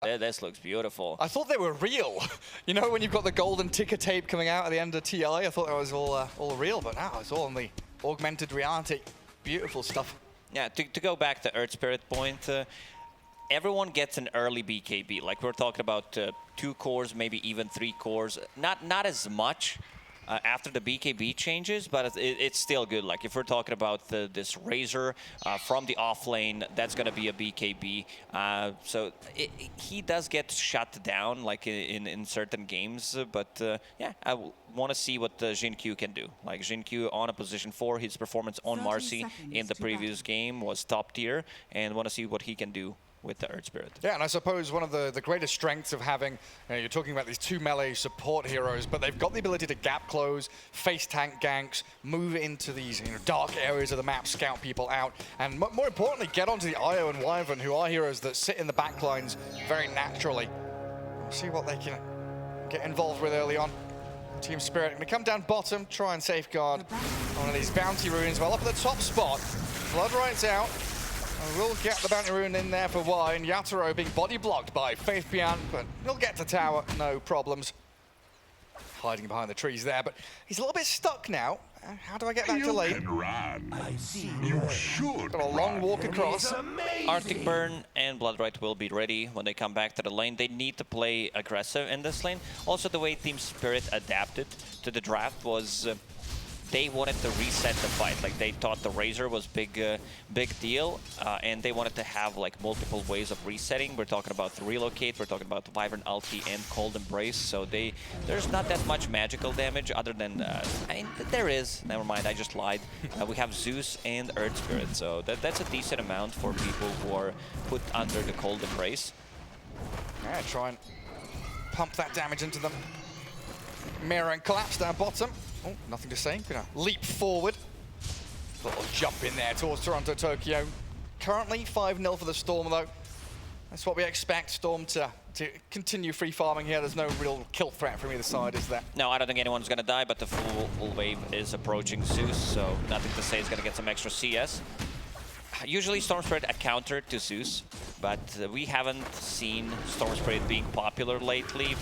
This looks beautiful. I thought they were real. You know, when you've got the golden ticker tape coming out at the end of TI, I thought that was all real, but now it's all in the augmented reality. Beautiful stuff. Yeah, to go back to Earth Spirit point, everyone gets an early BKB. Like we're talking about 2 cores, maybe even 3 cores. Not as much after the BKB changes, but it's still good. Like if we're talking about this Razor from the off lane, that's going to be a BKB. So he does get shut down like in certain games, but yeah, I want to see what Jinkyu can do. Like Jinkyu on a position 4, his performance on Marcy in the previous game was top tier, and want to see what he can do with the Earth Spirit. Yeah, and I suppose one of the greatest strengths of having, you're talking about these 2 melee support heroes, but they've got the ability to gap close, face tank ganks, move into these dark areas of the map, scout people out, and more importantly, get onto the Io and Wyvern, who are heroes that sit in the backlines very naturally. We'll see what they can get involved with early on. Team Spirit going to come down bottom, try and safeguard one of these bounty runes. Well, up at the top spot, Bloodright's out. And we'll get the bounty rune in there for Y, and Yatoro being body blocked by Faith Beyond, but he'll get to tower, no problems. Hiding behind the trees there, but he's a little bit stuck now. How do I get back to lane? I see. You should. Got a long walk across. Arctic Burn and Bloodright will be ready when they come back to the lane. They need to play aggressive in this lane. Also, the way Team Spirit adapted to the draft was they wanted to reset the fight. Like they thought the Razor was big deal, and they wanted to have like multiple ways of resetting. We're talking about the relocate, we're talking about the Wyvern ulti and Cold Embrace. So there's not that much magical damage other than I mean, there is. Never mind, I just lied. We have Zeus and Earth Spirit, so that's a decent amount for people who are put under the Cold Embrace. Yeah, try and pump that damage into them. Mirror and collapse down bottom. Oh, nothing to say. Gonna leap forward. Little jump in there towards Toronto Tokyo. Currently 5-0 for the Storm though. That's what we expect. Storm to continue free farming here. There's no real kill threat from either side, is there? No, I don't think anyone's gonna die, but the full wave is approaching Zeus, so nothing to say is gonna get some extra CS. Usually Storm Spirit a counter to Zeus, but we haven't seen Storm Spirit being popular lately.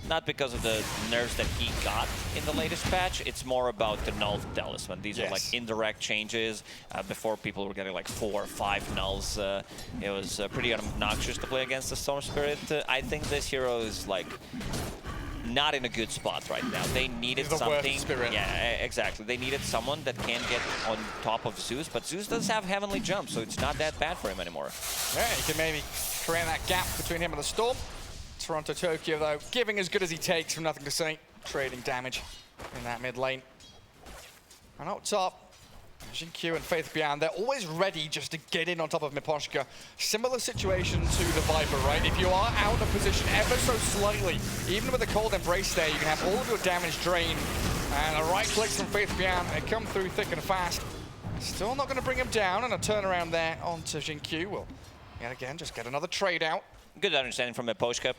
Not because of the nerfs that he got in the latest patch, it's more about the null talisman. These are like indirect changes. Before people were getting like 4 or 5 nulls. It was pretty obnoxious to play against the Storm Spirit. I think this hero is like not in a good spot right now. They needed something. Yeah, exactly. They needed someone that can get on top of Zeus, but Zeus does have Heavenly Jump, so it's not that bad for him anymore. Yeah, he can maybe create that gap between him and the Storm. Toronto Tokyo, though, giving as good as he takes from nothing to say. Trading damage in that mid lane. And up top, Jinkyu and Faith Beyond, they're always ready just to get in on top of Miposhka. Similar situation to the Viper, right? If you are out of position ever so slightly, even with a Cold Embrace there, you can have all of your damage drained. And the right clicks from Faith Beyond, they come through thick and fast. Still not going to bring him down, and a turnaround there onto Jinkyu. Will, yet again, just get another trade out. Good understanding from Miposhka.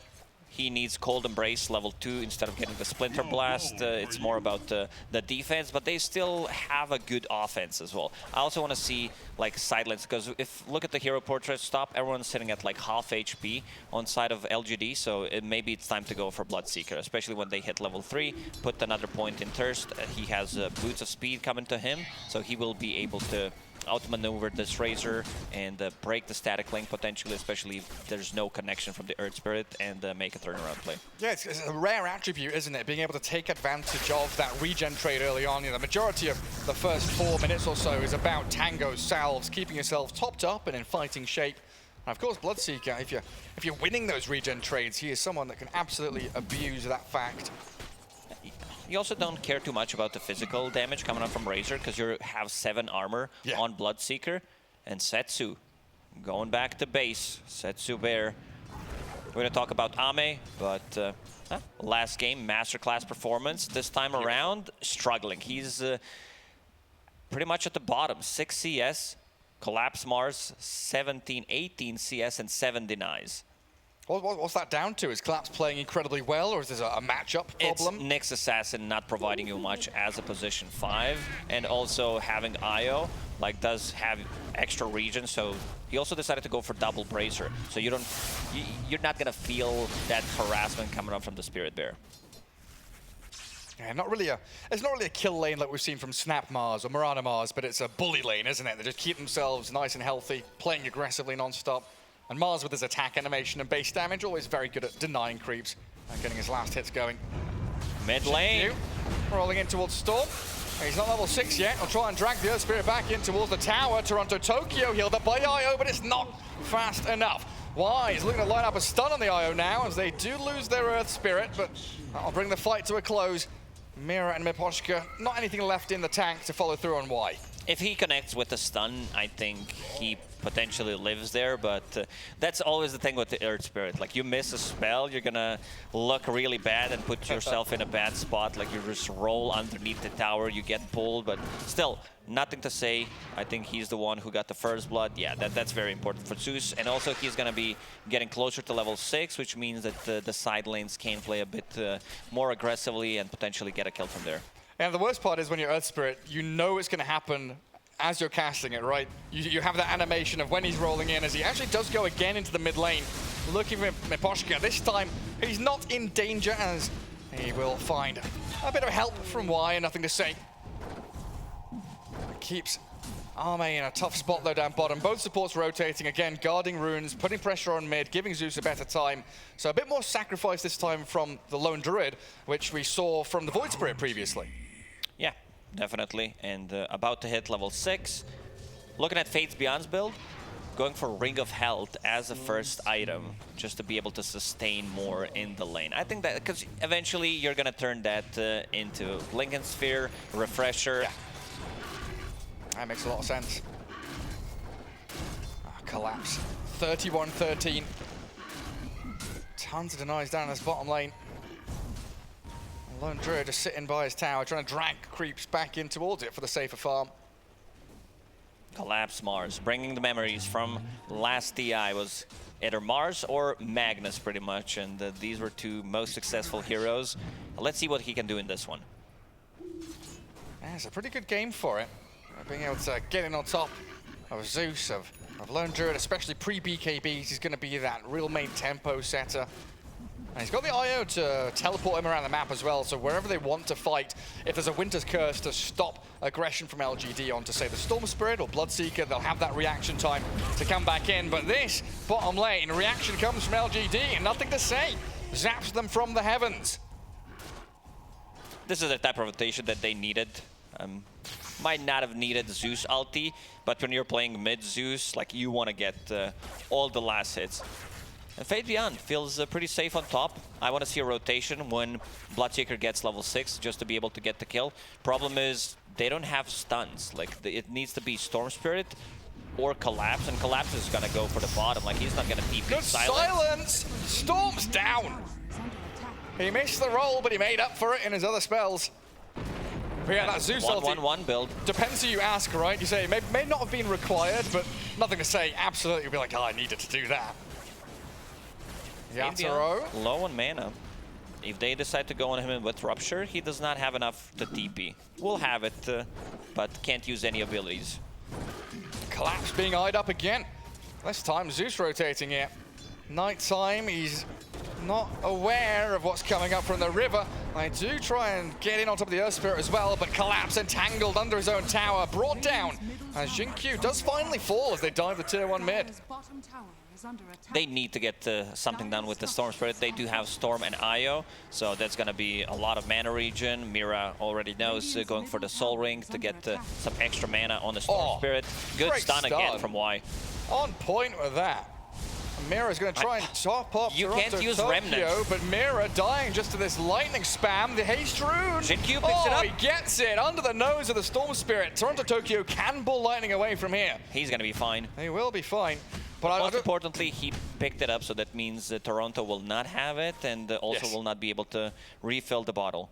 He needs Cold Embrace level 2 instead of getting the Splinter Blast. It's more about the defense, but they still have a good offense as well. I also want to see like sidelines, because if look at the hero portrait stop, everyone's sitting at like half HP on side of LGD, so maybe it's time to go for Bloodseeker, especially when they hit level 3. Put another point in Thirst. He has Boots of Speed coming to him, so he will be able to outmaneuver this Razor and break the static link potentially, especially if there's no connection from the Earth Spirit, and make a turnaround play. Yeah, it's a rare attribute, isn't it? Being able to take advantage of that regen trade early on. You know, the majority of the first 4 minutes or so is about tango salves, keeping yourself topped up and in fighting shape. And of course, Bloodseeker, if you're winning those regen trades, he is someone that can absolutely abuse that fact. You also don't care too much about the physical damage coming up from Razor, because you have 7 armor on Bloodseeker. And Setsu going back to base. Setsu Bear. We're going to talk about Ame, but last game, masterclass performance. This time around, struggling. He's pretty much at the bottom. 6 CS, Collapse Mars, 17, 18 CS, and 7 denies. What's that down to? Is Collapse playing incredibly well, or is this a matchup problem? It's Nyx Assassin not providing you much as a position 5, and also having Io, like, does have extra region, so he also decided to go for double Bracer, so you're not gonna feel that harassment coming up from the Spirit Bear. Yeah, it's not really a kill lane like we've seen from Snap Mars or Mirana Mars, but it's a bully lane, isn't it? They just keep themselves nice and healthy, playing aggressively non-stop. And Mars with his attack animation and base damage, always very good at denying creeps and getting his last hits going. Mid lane. Rolling in towards Storm. He's not level 6 yet. He'll try and drag the Earth Spirit back in towards the tower. Toronto Tokyo healed up by Io, but it's not fast enough. Why? He's looking to line up a stun on the Io now as they do lose their Earth Spirit, but that'll bring the fight to a close. Mira and Miposhka, not anything left in the tank to follow through on Y. If he connects with the stun, I think he potentially lives there, but that's always the thing with the Earth Spirit. Like, you miss a spell, you're gonna look really bad and put yourself in a bad spot. Like, you just roll underneath the tower, you get pulled, but still, nothing to say. I think he's the one who got the first blood. Yeah, that's very important for Zeus. And also, he's gonna be getting closer to level 6, which means that the side lanes can play a bit more aggressively and potentially get a kill from there. And the worst part is when you're Earth Spirit, you know it's going to happen as you're casting it, right? You have that animation of when he's rolling in, as he actually does go again into the mid lane, looking for Miposhka. This time, he's not in danger, as he will find a bit of help from Y, and nothing to say. Keeps Arme in a tough spot, though, down bottom. Both supports rotating, again, guarding runes, putting pressure on mid, giving Zeus a better time. So a bit more sacrifice this time from the Lone Druid, which we saw from the Void Spirit previously. Yeah, definitely. And about to hit level 6. Looking at Fates Beyond's build, going for Ring of Health as a first item, just to be able to sustain more in the lane. I think that, because eventually you're going to turn that into Lincoln Sphere, Refresher. Yeah. That makes a lot of sense. Collapse. 31-13. Tons of denies down in this bottom lane. Lone Druid just sitting by his tower, trying to drag creeps back in towards it for the safer farm. Collapse Mars, bringing the memories from last TI. Was either Mars or Magnus, pretty much, and these were two most successful heroes. Let's see what he can do in this one. Yeah, it's a pretty good game for it. Being able to get in on top of Zeus, of Lone Druid, especially pre-BKBs, he's going to be that real main tempo setter. And he's got the IO to teleport him around the map as well, so wherever they want to fight, if there's a Winter's Curse to stop aggression from LGD onto, say, the Storm Spirit or Bloodseeker, they'll have that reaction time to come back in. But this bottom lane, reaction comes from LGD, and nothing to say. Zaps them from the heavens. This is the type of rotation that they needed. Might not have needed Zeus ulti, but when you're playing mid Zeus, like, you want to get all the last hits. And Fate Beyond feels pretty safe on top. I want to see a rotation when Bloodseeker gets level 6 just to be able to get the kill. Problem is, they don't have stuns. Like, it needs to be Storm Spirit or Collapse, and Collapse is going to go for the bottom. Like, he's not going to TP. Good silence! Storm's down! He missed the roll, but he made up for it in his other spells. But yeah, that Zeus ulti 1-1-1 build. Depends who you ask, right? You say it may not have been required, but nothing to say. Absolutely, you'll be like, oh, I needed to do that. Yatoro. Low on mana. If they decide to go on him with Rupture, he does not have enough to TP. Will have it, but can't use any abilities. Collapse being eyed up again. This time, Zeus rotating here. Nighttime, he's not aware of what's coming up from the river. I do try and get in on top of the Earth Spirit as well, but Collapse entangled under his own tower, brought down. As Xingqiu does finally fall as they dive the tier 1 mid. They need to get something done with the Storm Spirit. They do have Storm and Io, so that's going to be a lot of mana regen. Mira already knows going for the Soul Ring to get some extra mana on the Storm Spirit. Good stun again from Y. On point with that. Mira's going to try and top up You Toronto can't use Tokyo, Remnants. but Mira dying just to this lightning spam. The haste rune. Xingqiu picks it up. He gets it under the nose of the Storm Spirit. Toronto Tokyo can bull lightning away from here. He's going to be fine. He will be fine. But most importantly, he picked it up, so that means Toronto will not have it, and also will not be able to refill the bottle.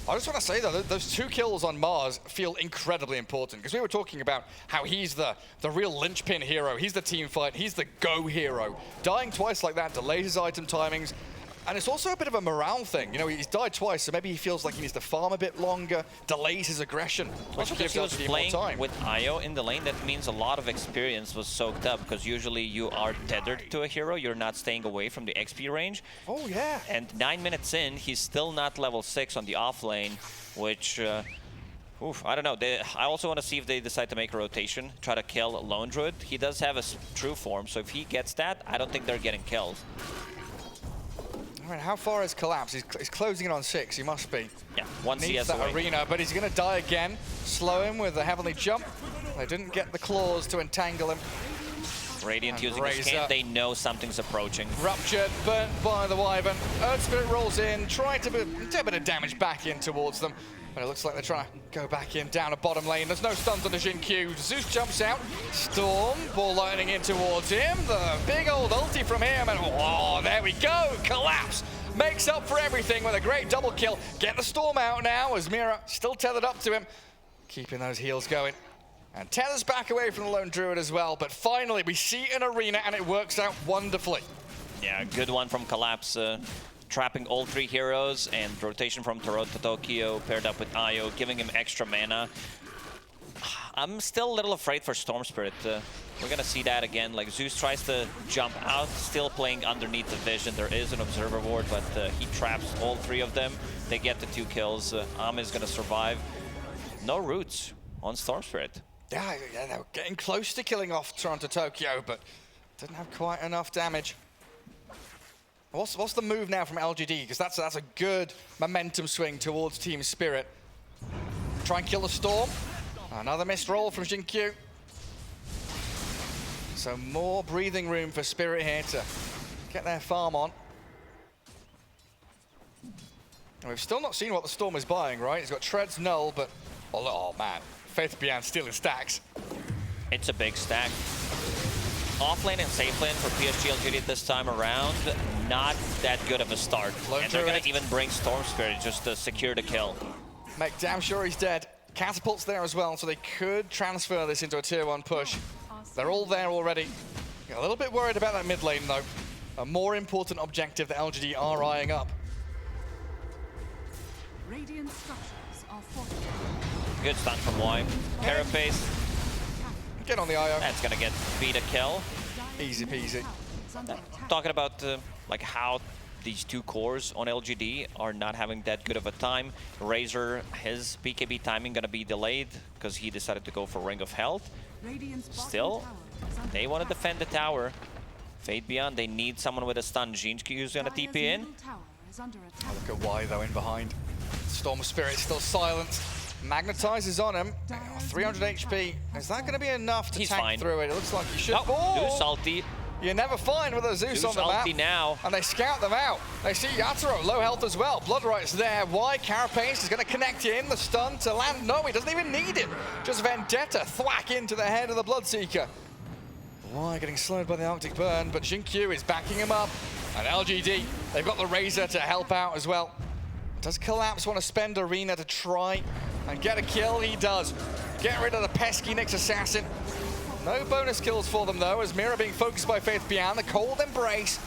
I just want to say, though, those 2 kills on Mars feel incredibly important, because we were talking about how he's the real linchpin hero. He's the team fight. He's the go hero. Dying twice like that delays his item timings, and it's also a bit of a morale thing. You know, he's died twice, so maybe he feels like he needs to farm a bit longer, delays his aggression, which Also, gives because he was LGD more playing time. with Io in the lane, that means a lot of experience was soaked up, because usually you are tethered to a hero, you're not staying away from the XP range. Oh, yeah. And 9 minutes in, he's still not level 6 on the off lane, which, I don't know. I also want to see if they decide to make a rotation, try to kill Lone Druid. He does have a true form, so if he gets that, I don't think they're getting killed. I mean, how far is Collapse? He's closing in on 6, he must be. Yeah, one Needs CS that away. arena, but he's going to die again. Slow him with the Heavenly Jump. They didn't get the claws to entangle him. Radiant And using his Razor. scan, they know something's approaching. Ruptured, burnt by the Wyvern. Earth Spirit rolls in, trying to do a bit of damage back in towards them. But it looks like they're trying to go back in down a bottom lane. There's no stuns on the Jin Q. Zeus jumps out. Storm, ball lightning in towards him. The big old ulti from him. And oh, there we go. Collapse. Makes up for everything with a great double kill. Get the Storm out now as Mira still tethered up to him. Keeping those heals going. And tethers back away from the Lone Druid as well. But finally, we see an arena and it works out wonderfully. Yeah, good one from Collapse. Trapping all 3 heroes, and rotation from Toronto Tokyo paired up with Io, giving him extra mana. I'm still a little afraid for Storm Spirit. We're gonna see that again. Like, Zeus tries to jump out, still playing underneath the vision. There is an observer ward, but he traps all 3 of them. They get the 2 kills. Ame is gonna survive. No roots on Storm Spirit. Yeah, they were getting close to killing off Toronto Tokyo, but didn't have quite enough damage. What's the move now from LGD? Because that's a good momentum swing towards Team Spirit. Try and kill the Storm. Another missed roll from Jin Q. So more breathing room for Spirit here to get their farm on. And we've still not seen what the Storm is buying, right? He's got Treads Null, but oh man, Faith Beyond stealing stacks. It's a big stack. Offlane and safe lane for PSG LGD this time around, not that good of a start. And they're gonna even bring Storm Spirit just to secure the kill. Make damn sure he's dead. Catapult's there as well, so they could transfer this into a tier 1 push. They're all there already. A little bit worried about that mid lane though. A more important objective that LGD are eyeing up. Radiant structures are fortified. Good stun from Y. Carapace, Get on the IO. that's gonna get beat a kill. Easy peasy. Talking about like how these 2 cores on LGD are not having that good of a time. Razor, his BKB timing gonna be delayed because he decided to go for Ring of Health. Still, they want to defend the tower. Fade Beyond, they need someone with a stun. Jinkyu's gonna TP in. Look at Y though in behind. Storm Spirit still silent. Magnetizes on him. 300 HP. Is that going to be enough to He's tank fine. through it? It looks like he should. Oh, Oh! Zeus ulti. You never find with a Zeus on the map. ulti now. And they scout them out. They see Yatoro, low health as well. Bloodright's there. Y, Carapace is going to connect in. The stun to land. No, he doesn't even need it. Just Vendetta thwack into the head of the Bloodseeker. Y getting slowed by the Arctic Burn, but Jin Q is backing him up. And LGD, they've got the Razor to help out as well. Does Collapse want to spend Arena to try and get a kill? He does. Get rid of the pesky Nyx Assassin. No bonus kills for them though, as Mira being focused by Faith Beyond. The Cold Embrace.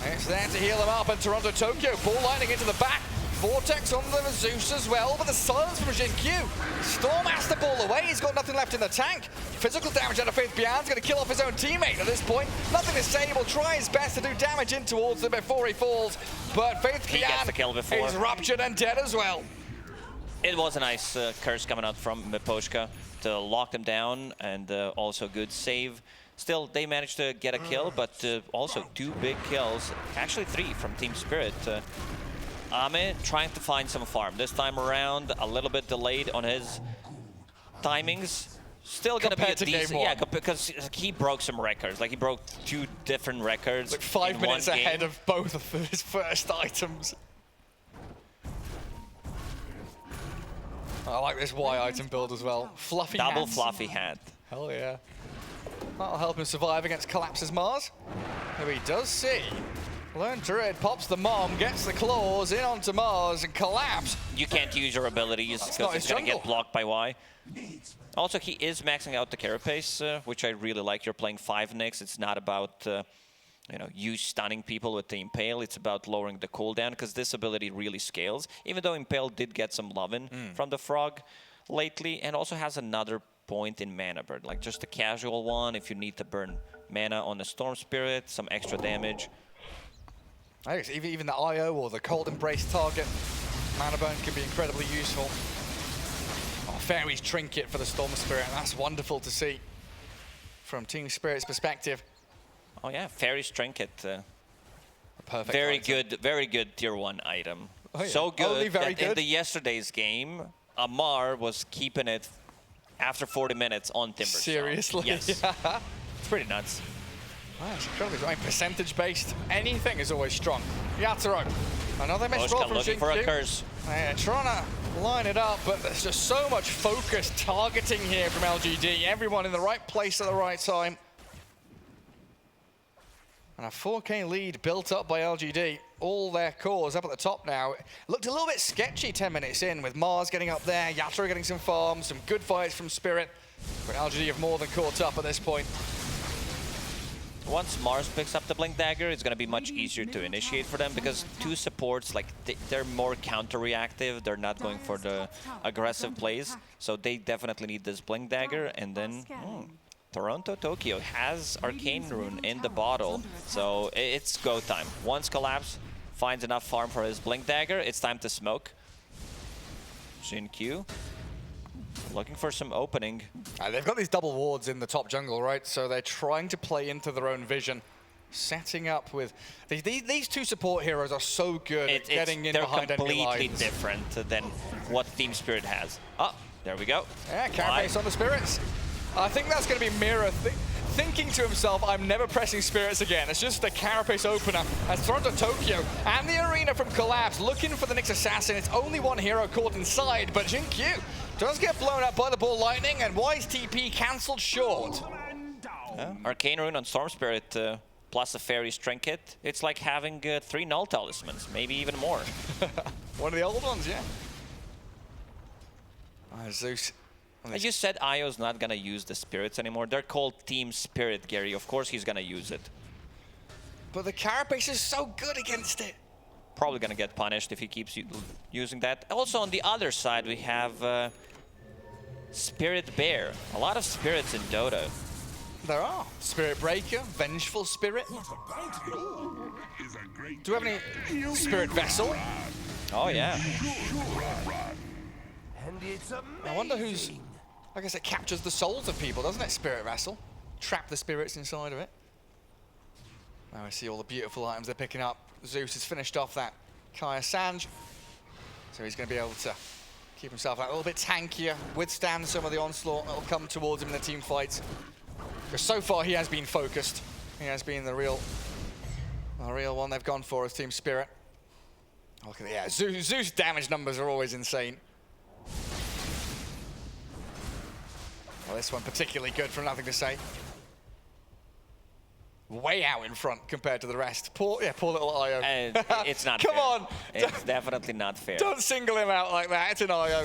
It's there to heal them up, and Toronto Tokyo ball lightning into the back. Vortex on the Zeus as well, but the silence from Jin Q. Storm has to ball away, he's got nothing left in the tank. Physical damage out of Faith Beyond's gonna kill off his own teammate at this point. Nothing to say, he'll try his best to do damage in towards him before he falls. But Faith He gets the kill Beyond before. is ruptured and dead as well. It was a nice curse coming out from Miposhka to lock them down, and also good save. Still, they managed to get a kill, but also 2 big kills. Actually 3 from Team Spirit. Ame trying to find some farm. This time around, a little bit delayed on his timings. Still gonna Compared be to a decent, game 1. yeah, because he broke some records. Like, he broke 2 different records. Like 5 in minutes one ahead game. of both of his first items. I like this Y item build as well. Fluffy Double hands. fluffy hat. Hell yeah. That'll help him survive against Collapse's Mars, who he does see Lone Druid pops the mom, gets the claws in onto Mars and collapse. You can't use your abilities not because his it's going to jungle. get blocked by Y. Also, he is maxing out the carapace, which I really like. You're playing 5 Nyx. It's not about you stunning people with the Impale. It's about lowering the cooldown because this ability really scales. Even though Impale did get some loving from the Frog lately, and also has another point in Mana Burn, like just a casual one if you need to burn mana on the Storm Spirit, some extra damage. I guess even the IO or the Cold Embrace target, Mana Burn can be incredibly useful. Oh, Fairy's Trinket for the Storm Spirit. That's wonderful to see from Team Spirit's perspective. Oh yeah, Fairy's Trinket. Perfect. Very item. very good tier 1 item. Oh, yeah. So good Only very that in good? the yesterday's game, Amar was keeping it after 40 minutes on Timbersaw. Seriously? Yes. It's pretty nuts. Wow, it's incredibly strong. Percentage-based, anything is always strong. Yatoro, another missed roll Boshka from looking for a Xingqiu. curse. Yeah, trying to line it up, but there's just so much focused targeting here from LGD. Everyone in the right place at the right time. And a 4K lead built up by LGD. All their cores up at the top now. Looked a little bit sketchy 10 minutes in with Mars getting up there, Yatoro getting some farms, some good fights from Spirit. But LGD have more than caught up at this point. Once Mars picks up the Blink Dagger, it's going to be much easier to initiate for them because 2 supports, like they're more counter-reactive. They're not going for the aggressive plays. So they definitely need this Blink Dagger. And then Toronto Tokyo has Arcane Rune in the bottle. So it's go time. Once Collapse finds enough farm for his Blink Dagger, it's time to smoke. Xingqiu looking for some opening. They've got these double wards in the top jungle, right? So they're trying to play into their own vision. Setting up with... These 2 support heroes are so good at getting in behind enemy lines. They're completely different than what Team Spirit has. Oh, there we go. Yeah, Carapace on the Spirits. I think that's going to be Mira thinking to himself, I'm never pressing Spirits again. It's just the Carapace opener as Toronto Tokyo and the Arena from Collapse looking for the Nyx Assassin. It's only one hero caught inside, but Xingqiu does get blown up by the Ball Lightning and Y's TP cancelled short. Arcane Rune on Storm Spirit plus a Fairy's Trinket. It's like having 3 Null Talismans, maybe even more. One of the old ones, yeah. Zeus. You said Io's not going to use the Spirits anymore. They're called Team Spirit, Gary. Of course he's going to use it. But the Carapace is so good against it. Probably going to get punished if he keeps using that. Also on the other side we have Spirit Bear. A lot of spirits in Dota. There are. Spirit Breaker, Vengeful Spirit. Do we have any Spirit Vessel? Oh yeah. I wonder who's... I guess it captures the souls of people, doesn't it, Spirit Vessel? Trap the spirits inside of it. Now I see all the beautiful items they're picking up. Zeus has finished off that Kaya Sanj. So he's going to be able to keep himself out a little bit tankier, withstand some of the onslaught that will come towards him in the team fights. Because so far he has been focused. He has been the real one they've gone for as Team Spirit. Look at that. Yeah, Zeus damage numbers are always insane. Well, this one particularly good from Nothing to Say. Way out in front compared to the rest. Poor little Io. It's not Come fair. on! It's definitely not fair. Don't single him out like that. It's an Io.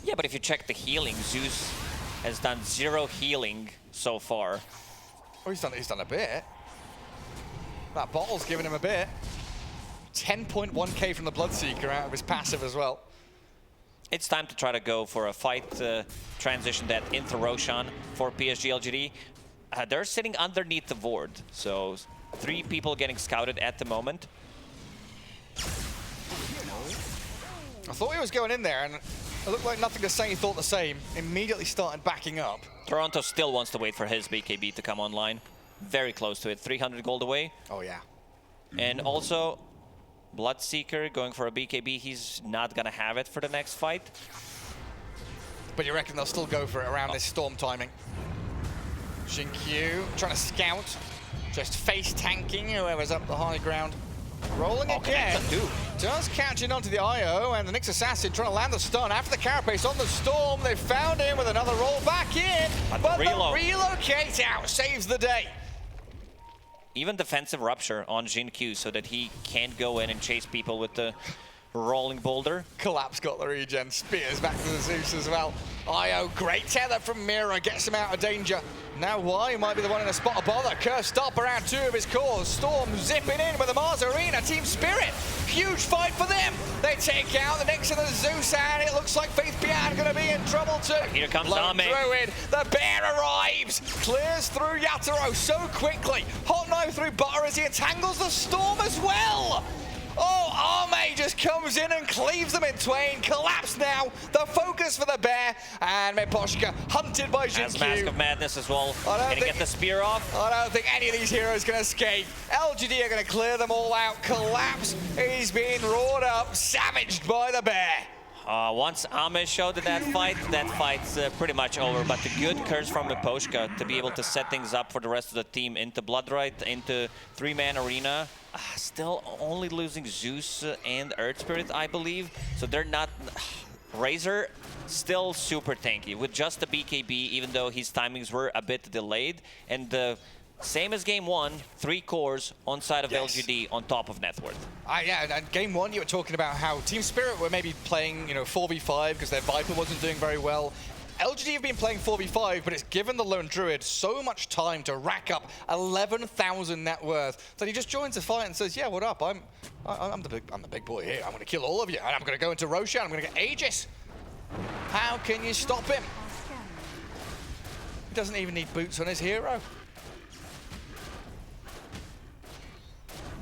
Yeah, but if you check the healing, Zeus has done 0 healing so far. Oh, he's done a bit. That bottle's giving him a bit. 10.1k from the Bloodseeker out of his passive as well. It's time to try to go for a fight transition that into Roshan for PSG LGD. They're sitting underneath the ward, so 3 people getting scouted at the moment. I thought he was going in there, and it looked like Nothing to Say he thought the same. Immediately started backing up. Toronto still wants to wait for his BKB to come online. Very close to it, 300 gold away. Oh, yeah. And also, Bloodseeker going for a BKB, he's not gonna have it for the next fight. But you reckon they'll still go for it around this storm timing? Xingqiu trying to scout, just face tanking whoever's up the high ground. Rolling again, does catch it onto the IO, and the Nyx Assassin trying to land the stun after the Carapace on the Storm. They found him with another roll back in, but the relocate out saves the day. even defensive rupture on Jin Q so that he can't go in and chase people with the rolling boulder. Collapse got the regen, spears back to the Zeus as well. Io, great tether from Mira, gets him out of danger. Now Y might be the one in a spot of bother. Curse stop around 2 of his cores. Storm zipping in with the Mars Arena. Team Spirit, huge fight for them. They take out the next of the Zeus, and it looks like Faith Beyond going to be in trouble too. Here comes Lone Ame. Druid, the bear arrives, clears through Yatoro so quickly. Hot knife through Butter as he entangles the Storm as well. Oh, Ame just comes in and cleaves them in twain. Collapse now, the focus for the bear. And Miposhka hunted by Jin Has Mask Q. of Madness as well. Can he get the spear off? I don't think any of these heroes can escape. LGD are going to clear them all out. Collapse, he's being roared up, savaged by the bear. Once Ame showed that fight's pretty much over. But the good curse from Miposhka to be able to set things up for the rest of the team into Bloodright, into 3-man arena. Still only losing Zeus and Earth Spirit, I believe. So they're not... Razor still super tanky with just the BKB, even though his timings were a bit delayed. And same as game 1, 3 cores on side of LGD on top of net worth. Yeah, and game 1 you were talking about how Team Spirit were maybe playing, 4v5 because their Viper wasn't doing very well. LGD have been playing 4v5, but it's given the Lone Druid so much time to rack up 11,000 net worth that he just joins the fight and says, "Yeah, what up? I'm the big boy here. I'm going to kill all of you, and I'm going to go into Roshan. I'm going to get Aegis." How can you stop him? He doesn't even need boots on his hero.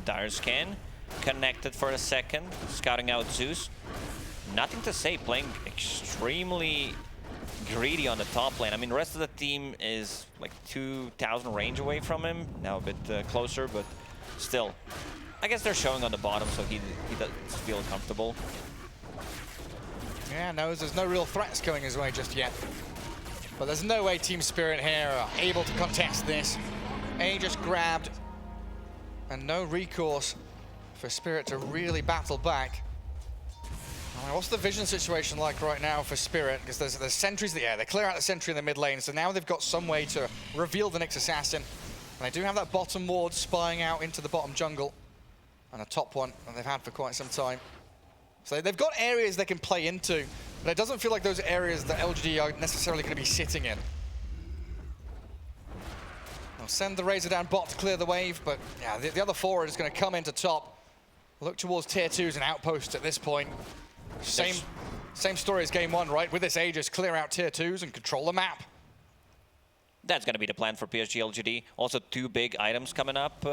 Dire Scan connected for a second, scouting out Zeus. Nothing to say, playing extremely greedy on the top lane. I mean, the rest of the team is like 2,000 range away from him. Now a bit closer, but still. I guess they're showing on the bottom, so he doesn't feel comfortable. Yeah, no, there's no real threats coming his way just yet. But there's no way Team Spirit here are able to contest this. Aegis grabbed, and no recourse for Spirit to really battle back. What's the vision situation like right now for Spirit? Because there's sentries in the air. They clear out the sentry in the mid lane, so now they've got some way to reveal the next assassin. And they do have that bottom ward spying out into the bottom jungle. And a top one that they've had for quite some time. So they've got areas they can play into, but it doesn't feel like those areas that LGD are necessarily going to be sitting in. They'll send the Razor down bot to clear the wave, but yeah, the other 4 is going to come into top. Look towards tier 2s and outposts at this point. Same story as game 1, right? With this Aegis, clear out tier 2s and control the map. That's going to be the plan for PSG LGD. Also 2 big items coming up.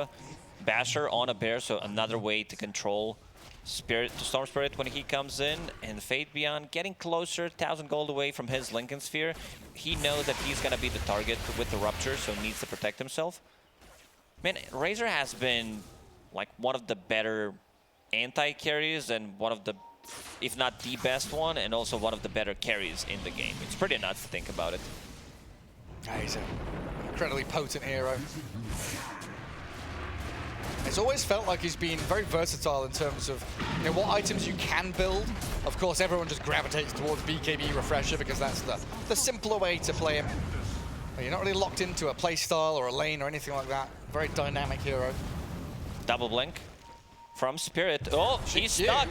Basher on a bear, so another way to control Storm Spirit when he comes in. And Fate Beyond getting closer, 1,000 gold away from his Lincoln Sphere. He knows that he's going to be the target with the Rupture, so needs to protect himself. Man, Razor has been like one of the better anti-carries and one of the, if not the best one, and also one of the better carries in the game. It's pretty nuts to think about it. He's an incredibly potent hero. It's always felt like he's been very versatile in terms of what items you can build. Of course, everyone just gravitates towards BKB Refresher because that's the simpler way to play him. But you're not really locked into a playstyle or a lane or anything like that. Very dynamic hero. Double blink from Spirit. Oh, he's stuck.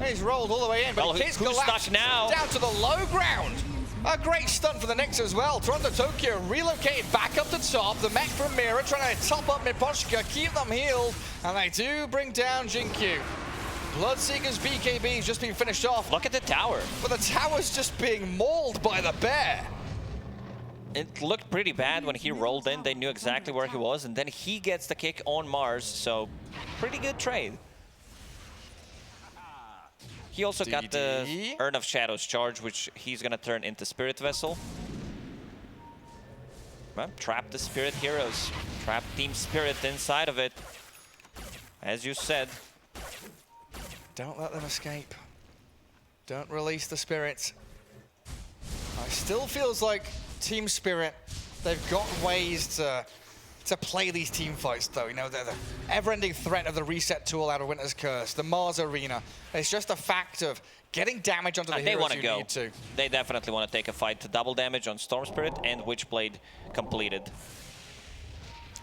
He's rolled all the way in, but well, he's who's stuck now? Down to the low ground. A great stunt for the Knicks as well. Toronto Tokyo relocated back up to top. The mech from Mira trying to top up Miposhka, keep them healed, and they do bring down Jin Q. Bloodseeker's BKB has just been finished off. Look at the tower. But the tower's just being mauled by the bear. It looked pretty bad when he rolled in. They knew exactly where he was, and then he gets the kick on Mars, so pretty good trade. He also got the Urn of Shadows charge, which he's going to turn into Spirit Vessel. Well, trap the Spirit heroes. Trap Team Spirit inside of it. As you said. Don't let them escape. Don't release the spirits. It still feels like Team Spirit, they've got ways to play these team fights, though. The ever-ending threat of the reset tool out of Winter's Curse, the Mars Arena. It's just a fact of getting damage onto the heroes you need to. They definitely want to take a fight to double damage on Storm Spirit and Witchblade completed.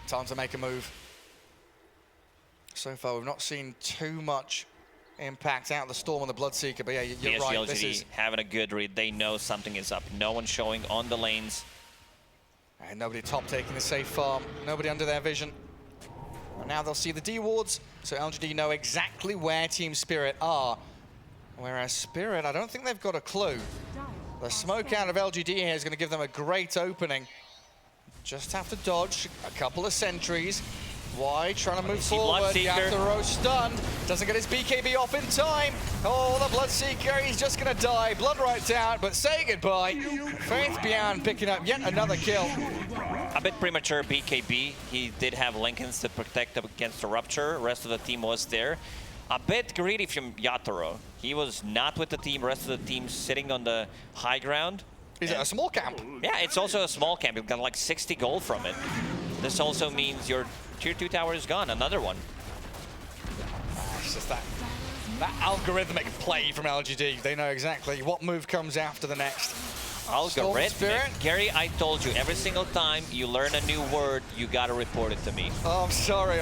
Time to make a move. So far, we've not seen too much impact out of the Storm on the Bloodseeker, but yeah, you're PSG right. This is having a good read. They know something is up. No one showing on the lanes. and nobody top taking the safe farm. Nobody under their vision. And now they'll see the D wards, so LGD know exactly where Team Spirit are. Whereas Spirit, I don't think they've got a clue. The smoke out of LGD here is going to give them a great opening. Just have to dodge a couple of sentries. Why? Trying to move forward. Yatoro stunned. Doesn't get his BKB off in time. Oh, the Bloodseeker, he's just going to die. Blood right down, but say goodbye. Faith Beyond picking up yet another kill. A bit premature BKB. He did have Lincolns to protect up against the Rupture. The rest of the team was there. A bit greedy from Yatoro. He was not with the team. Rest of the team sitting on the high ground. Is it a small camp? Yeah, it's also a small camp. You've got like 60 gold from it. This also means your Tier 2 tower is gone. Another one. It's just that algorithmic play from LGD. They know exactly what move comes after the next. Algorithmic. Gary, I told you, every single time you learn a new word, you gotta report it to me. Oh, I'm sorry.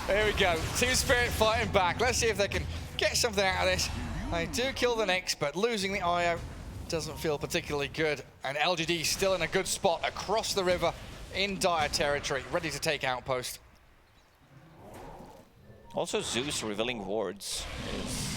Here we go. Team Spirit fighting back. Let's see if they can get something out of this. They do kill the Nyx, but losing the IO doesn't feel particularly good. And LGD still in a good spot across the river in dire territory, ready to take Outpost. Also, Zeus revealing wards is...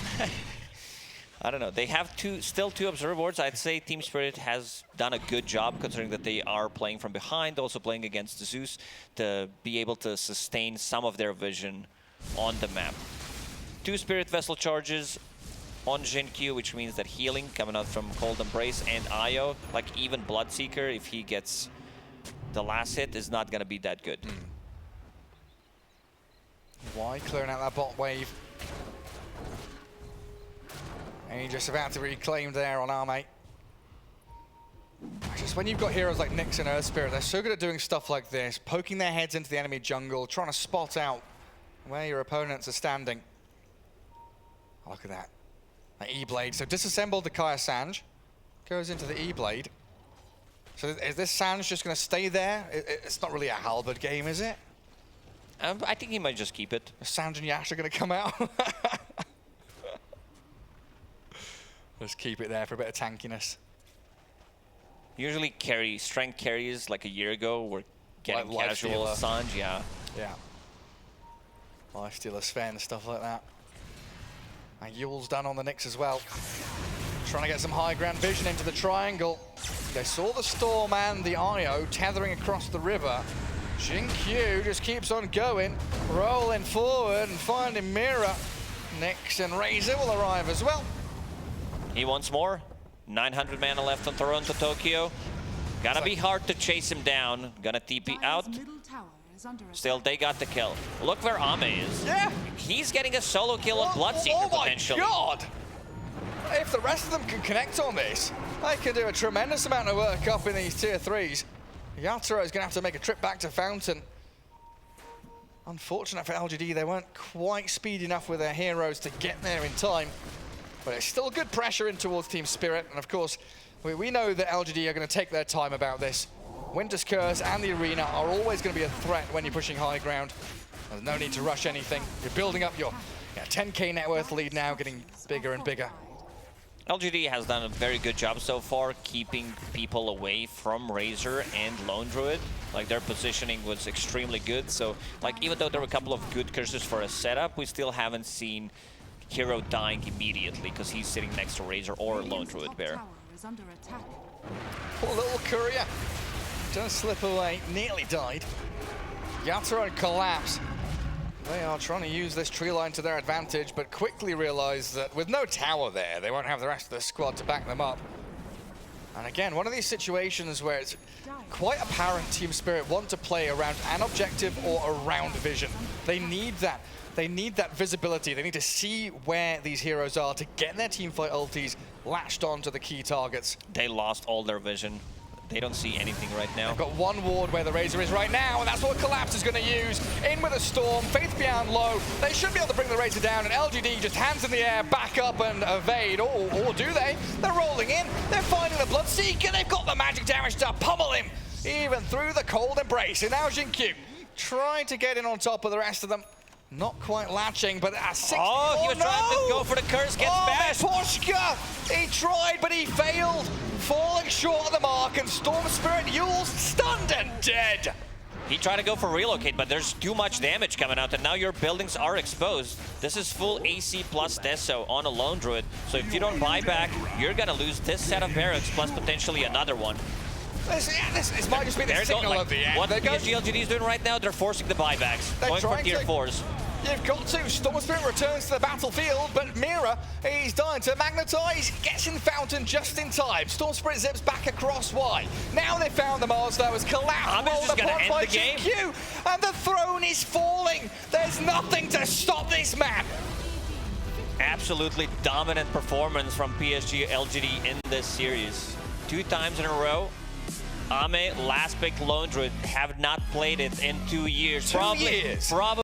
I don't know. They have still two observer wards. I'd say Team Spirit has done a good job considering that they are playing from behind, also playing against Zeus to be able to sustain some of their vision on the map. 2 Spirit Vessel charges on Jin Q, which means that healing coming out from Cold Embrace and Io, like even Bloodseeker, if he gets the last hit, is not going to be that good. Why clearing out that bot wave? And you're just about to reclaim there on Armate. Just when you've got heroes like Nyx and Earth Spirit, they're so good at doing stuff like this, poking their heads into the enemy jungle, trying to spot out where your opponents are standing. Oh, look at that. An E-Blade. So disassembled the Kaya Sange. Goes into the E-Blade. So is this Sange just going to stay there? It's not really a halberd game, is it? I think he might just keep it. Is Sange and Yash are going to come out? Let's keep it there for a bit of tankiness. Usually strength carries like a year ago were getting like casual Sange, yeah. Yeah. Lifestealer, Sven, stuff like that. And Yule's done on the Nyx as well. Trying to get some high ground vision into the triangle. They saw the Storm and the Io tethering across the river. Jin Q just keeps on going, rolling forward and finding Mira. Nyx and Razor will arrive as well. He wants more. 900 mana left on Toronto, Tokyo. Gonna be hard to chase him down. Gonna TP out. Still, they got the kill. Look where Ame is. Yeah. He's getting a solo kill on Bloodseeker potentially. Oh my god! If the rest of them can connect on this, they can do a tremendous amount of work up in these tier 3s. Yatoro is going to have to make a trip back to Fountain. Unfortunate for LGD, they weren't quite speed enough with their heroes to get there in time. But it's still good pressure in towards Team Spirit. And of course, we know that LGD are going to take their time about this. Winter's Curse and the Arena are always going to be a threat when you're pushing high ground. There's no need to rush anything. You're building up your 10k net worth lead now, getting bigger and bigger. LGD has done a very good job so far keeping people away from Razor and Lone Druid. Like, their positioning was extremely good. So, like, even though there were a couple of good curses for a setup, we still haven't seen hero dying immediately because he's sitting next to Razor or Lone Druid Bear. Poor little courier. Does slip away, nearly died. Yatoro collapse. They are trying to use this tree line to their advantage, but quickly realize that with no tower there, they won't have the rest of the squad to back them up. And again, one of these situations where it's quite apparent Team Spirit want to play around an objective or around vision. They need that. They need that visibility. They need to see where these heroes are to get their teamfight ultis latched onto the key targets. They lost all their vision. They don't see anything right now. They've got one ward where the Razor is right now, and that's what Collapse is going to use. In with a Storm, Faith Beyond low. They should be able to bring the Razor down, and LGD just hands in the air, back up and evade. Or do they? They're rolling in. They're finding the Bloodseeker. They've got the magic damage to pummel him, even through the Cold Embrace. And now Jin Q trying to get in on top of the rest of them. Not quite latching, but at 60. Oh, he was trying to go for the curse, gets bashed. Poshka! He tried, but he failed. Falling short of the mark, and Storm Spirit Yule's stunned and dead. He tried to go for relocate, but there's too much damage coming out, and now your buildings are exposed. This is full AC plus Deso on a Lone Druid, so if you don't buy back, you're gonna lose this set of barracks plus potentially another one. This might just be the signal of the end. What PSG LGD is doing right now, they're forcing the buybacks, They're going for trying tier to. 4s. You've got to. Storm Spirit returns to the battlefield, but Mira, he's dying to magnetize, gets in Fountain just in time. Storm Spirit zips back across Y. Now they've found the Mars that was collapsed. Amish is gonna end the game. GQ, and the throne is falling. There's nothing to stop this man. Absolutely dominant performance from PSG LGD in this series. 2 times in a row. Ame, last pick Lone Druid, have not played it in 2 years. 2 years. Probably